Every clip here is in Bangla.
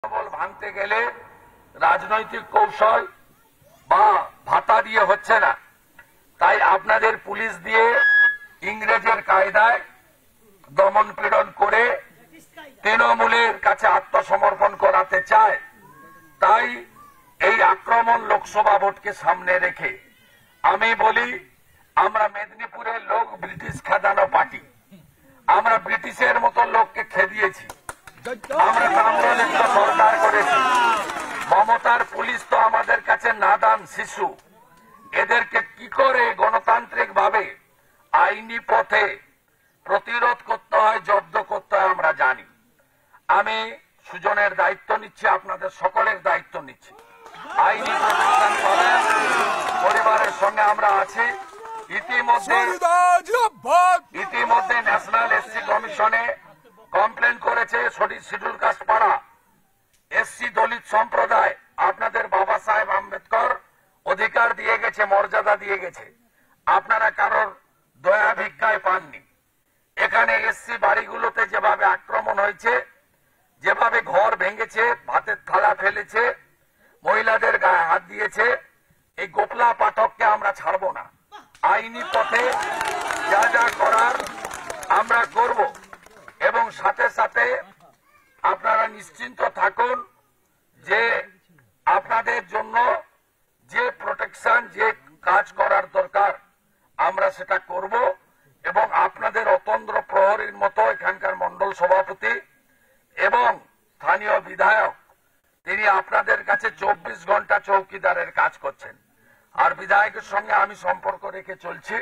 মনোবল ভাঙতে গেলে রাজনৈতিক কৌশল বা ভাতা দিয়ে হচ্ছে না। তাই আপনাদের পুলিশ দিয়ে ইংরেজের কায়দায় দমন পীড়ন করে তৃণমূলের কাছে আত্মসমর্পণ করাতে চায়। তাই এই আক্রমণ লোকসভা ভোটকে সামনে রেখে আমি বলি, আমরা মেদিনীপুরের লোক ব্রিটিশ খেদানো পার্টি, আমরা ব্রিটিশের মতো লোককে খেদিয়েছি, আমরা তাম্রলিপ্ত সরকার করেছি। মমতার পুলিশ তো আমাদের কাছে নাদান শিশু, এদেরকে কি করে গণতান্ত্রিক ভাবে আইনি পথে প্রতিরোধ করতে হয়, জব্দ করতে হয় আমরা জানি। আমি সুজনের দায়িত্ব নিচ্ছি, আপনাদের সকলের দায়িত্ব নিচ্ছি। আইনি প্রতিষ্ঠান পাবেন, পরিবারের সঙ্গে আমরা আছি। ইতিমধ্যে ন্যাশনাল এসসি কমিশনে কমপ্লেন করেছে শিডিউল কাস্ট পাড়া এসসি দলিত সম্প্রদায়। আপনাদের বাবা সাহেব আম্বেদকর অধিকার দিয়ে গেছে, মর্যাদা দিয়ে গেছে, আপনারা কারোর দয়া ভিক্ষায় পাননি। এখানে এসসি বাড়িগুলোতে যেভাবে আক্রমণ হয়েছে, যেভাবে ঘর ভেঙেছে, ভাতের থালা ফেলেছে, মহিলাদের গায়ে হাত দিয়েছে, এই গোপলা পাঠককে আমরা ছাড়বো না। আইনি পথে যা যা করার আমরা করব এবং সাথে সাথে আপনারা নিশ্চিন্ত থাকুন যে আপনাদের জন্য যে প্রোটেকশন, যে কাজ করার দরকার আমরা সেটা করব। এবং আপনাদের অতন্দ্র প্রহরীর মতো এখানকার মন্ডল সভাপতি এবং স্থানীয় বিধায়ক, তিনি আপনাদের কাছে 24 ঘন্টা চৌকিদারের কাজ করছেন। আর বিধায়কের সঙ্গে আমি সম্পর্ক রেখে চলছি।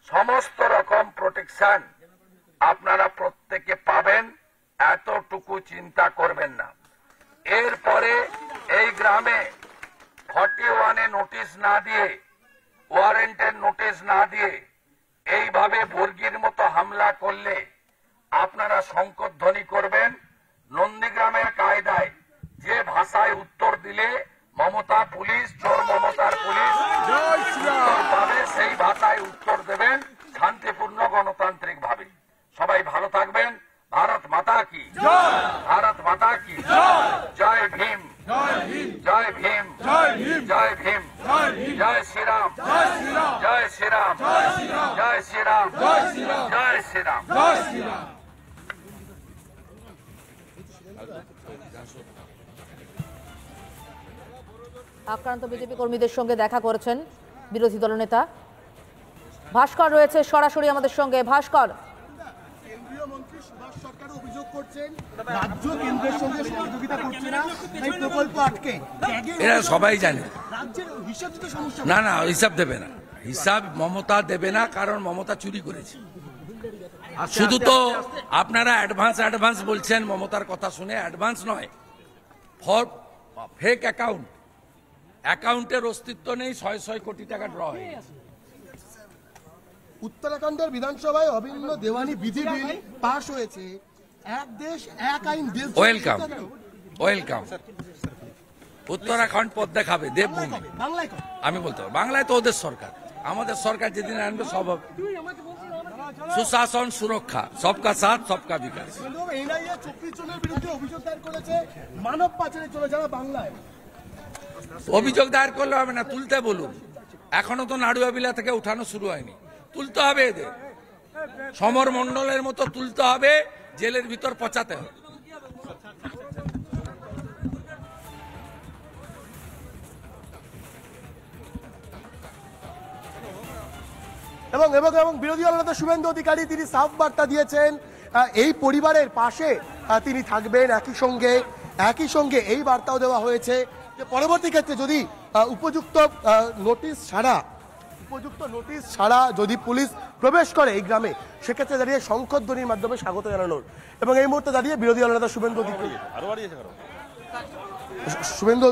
সমস্ত রকম প্রোটেকশন আপনারা প্রত্যেকে পাবেন, এতটুকু চিন্তা করবেন না। এরপরে এই গ্রামে 41-এ নোটিশ না দিয়ে, ওয়ারেন্টের নোটিশ না দিয়ে এইভাবে বর্গির মতো হামলা করলে আপনারা শঙ্করধ্বনি করবেন। নন্দীগ্রামের কায়দায় যে ভাষায় উত্তর দিলে মমতা পুলিশ, চোর মমতার পুলিশ পাবে, সেই ভাষায় উত্তর দেবেন শান্তিপূর্ণ গণতান্ত্রিক ভাবে। সবাই ভালো থাকবেন। ভারত মাতা কি, ভারত মাতা কি, জয় ভীম, জয় ভীম, জয় ভীম, জয় শ্রীরাম, জয় শ্রীরাম, জয় শ্রীরাম, জয় শ্রীরাম। আক্রান্ত বিজেপি কর্মীদের সঙ্গে দেখা করেছেন বিরোধী দলনেতা ভাস্কর রয়েছে সরাসরি আমাদের সঙ্গে। ভাস্কর, কেন্দ্রীয় মন্ত্রী সুভাষ সরকার অভিযোগ করছেন রাজ্য কেন্দ্রের সঙ্গে সহযোগিতা করছে না, এই প্রকল্প আটকে। এরা সবাই জানে। রাজ্যের হিসাব দিতে সমস্যা। না না, হিসাব দেবে না, হিসাব মমতা দেবে না, কারণ মমতা চুরি করেছে। শুধু তো আপনারা অ্যাডভান্স বলছেন মমতার কথা শুনে। অ্যাডভান্স নয়, ফর ফেক অ্যাকাউন্টের অস্তিত্ব নেই। 600 কোটি টাকা ড্র হয়ে গেছে। উত্তরাখণ্ডের বিধানসভায় অভিন্ন দেওয়ানি বিধি বিল পাশ হয়েছে। এক দেশ এক আইন। Welcome welcome. উত্তরাখণ্ড পথ দেখাবে দেবভূমি। আমি বলতে পারবো, বাংলায় তো ওদের সরকার, আমাদের সরকার যেদিন আনবে সব হবে। সুশাসন, সুরক্ষা, সবকা সাথ সবকা বিকাশ। এনআইএ 24 জনের বিরুদ্ধে অভিযোগ দায়ের করেছে মানব পাচারে চলে যারা বাংলায়। অভিযোগ দায়ের করলে হবে না, তুলতে বলুন। এখনো তো নাড়ুয়াবিলা থেকে উঠানো শুরু হয়নি, তুলতে হবে এদের। সমর মন্ডলের মতো তুলতে হবে, জেলের ভিতর পচাতে হবে। এবং এবং এবং বিরোধী দলনেতা শুভেন্দু অধিকারী তিনি সাফ বার্তা দিয়েছেন, এই পরিবারের পাশে তিনি থাকবেন। একই সঙ্গে এই বার্তাও দেওয়া হয়েছে যে পরবর্তী ক্ষেত্রে যদি উপযুক্ত নোটিশ ছাড়া যদি পুলিশ প্রবেশ করে এই গ্রামে, সেক্ষেত্রে দাঁড়িয়ে শঙ্খধ্বনির মাধ্যমে স্বাগত জানানোর। এবং এই মুহূর্তে দাঁড়িয়ে বিরোধী দলনেতা শুভেন্দু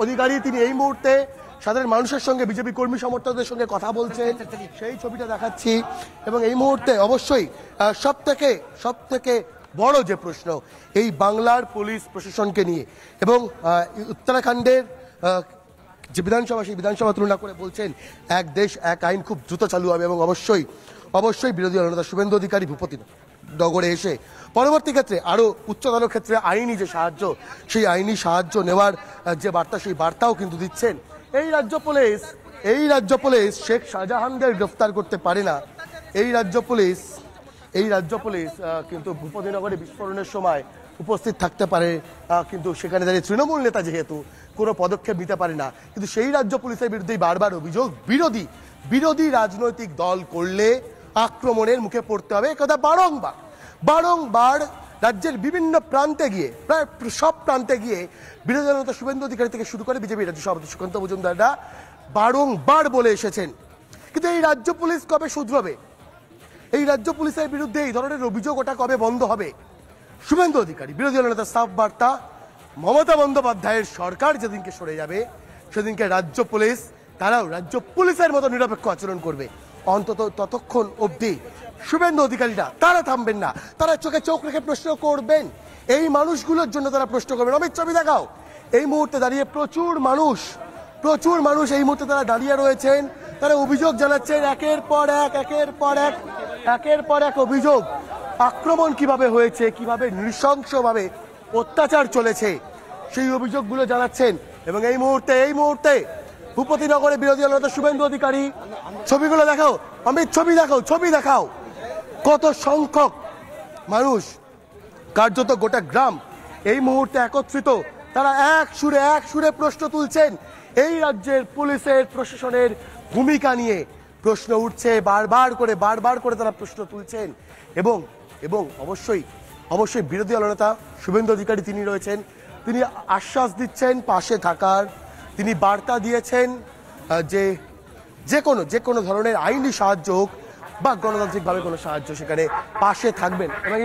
অধিকারী তিনি এই মুহূর্তে সাধারণ মানুষের সঙ্গে, বিজেপি কর্মী সমর্থকদের সঙ্গে কথা বলছেন, সেই ছবিটা দেখাচ্ছি। এবং এই মুহূর্তে অবশ্যই সব থেকে বড় যে প্রশ্ন এই বাংলার পুলিশ প্রশাসনকে নিয়ে, এবং উত্তরাখণ্ডের যে বিধানসভা, সেই বিধানসভা তুলনা করে বলছেন এক দেশ এক আইন খুব দ্রুত চালু হবে। এবং অবশ্যই বিরোধী দলনেতা শুভেন্দু অধিকারী ভূপতি। নগরে এসে পরবর্তী ক্ষেত্রে আরো উচ্চতর ক্ষেত্রে আইনি যে সাহায্য, সেই আইনি সাহায্য নেওয়ার যে বার্তা, সেই বার্তাও কিন্তু দিচ্ছেন। এই রাজ্য পুলিশ শেখ শাহজাহানদের গ্রেফতার করতে পারে না। এই রাজ্য পুলিশ কিন্তু ভূপতিনগরে বিস্ফোরণের সময় উপস্থিত থাকতে পারে, কিন্তু সেখানে দাঁড়িয়ে তৃণমূল নেতা যেহেতু কোনো পদক্ষেপ নিতে পারে না। কিন্তু সেই রাজ্য পুলিশের বিরুদ্ধেই বারবার অভিযোগ, বিরোধী রাজনৈতিক দল করলে আক্রমণের মুখে পড়তে হবে। একথা বারংবার রাজ্যের বিভিন্ন প্রান্তে গিয়ে, প্রায় সব প্রান্তে গিয়ে বিরোধী দলনেতা শুভেন্দু অধিকারী থেকে শুরু করে বিজেপি রাজ্য সভাপতি সুকান্ত মজুমদাররা বারংবার বলে এসেছেন। কিন্তু এই রাজ্য পুলিশ কবে শুধরাবে? এই রাজ্য পুলিশের বিরুদ্ধে এই ধরনের অভিযোগ ওটা কবে বন্ধ হবে? শুভেন্দু অধিকারী বিরোধী দলনেতার সাফ বার্তা, মমতা বন্দ্যোপাধ্যায়ের সরকার যেদিনকে সরে যাবে সেদিনকে রাজ্য পুলিশ তারাও রাজ্য পুলিশের মতো নিরপেক্ষ আচরণ করবে। অন্তত ততক্ষণ অবধি শুভেন্দু অধিকারীরা তারা থামবেন না, তারা চোখে চোখ রেখে প্রশ্ন করবেন। এই মানুষগুলোর জন্য তারা প্রশ্ন করবেন। অমিত, ছবি দেখাও। এই মুহূর্তে দাঁড়িয়ে প্রচুর মানুষ এই মুহূর্তে তারা দাঁড়িয়ে রয়েছেন, তারা অভিযোগ জানাচ্ছেন একের পর এক অভিযোগ। আক্রমণ কিভাবে হয়েছে, কিভাবে নৃশংসভাবে অত্যাচার চলেছে, সেই অভিযোগগুলো জানাচ্ছেন। এবং এই মুহূর্তে ভূপতিনগরে বিরোধী দলনেতা শুভেন্দু অধিকারী, ছবিগুলো দেখাও। অমিত, ছবি দেখাও। কত সংখ্যক মানুষ, কার্যত গোটা গ্রাম এই মুহূর্তে একত্রিত, তারা এক সুরে প্রশ্ন তুলছেন। এই রাজ্যের পুলিশের প্রশাসনের ভূমিকা নিয়ে প্রশ্ন উঠছে, বারবার করে তারা প্রশ্ন তুলছেন। এবং অবশ্যই বিরোধী দলনেতা শুভেন্দু অধিকারী তিনি রয়েছেন, তিনি আশ্বাস দিচ্ছেন পাশে থাকার। তিনি বার্তা দিয়েছেন যে কোনো ধরনের আইনি সাহায্য হোক বা গণতান্ত্রিকভাবে কোনো সাহায্য, সেখানে পাশে থাকবেন। এবং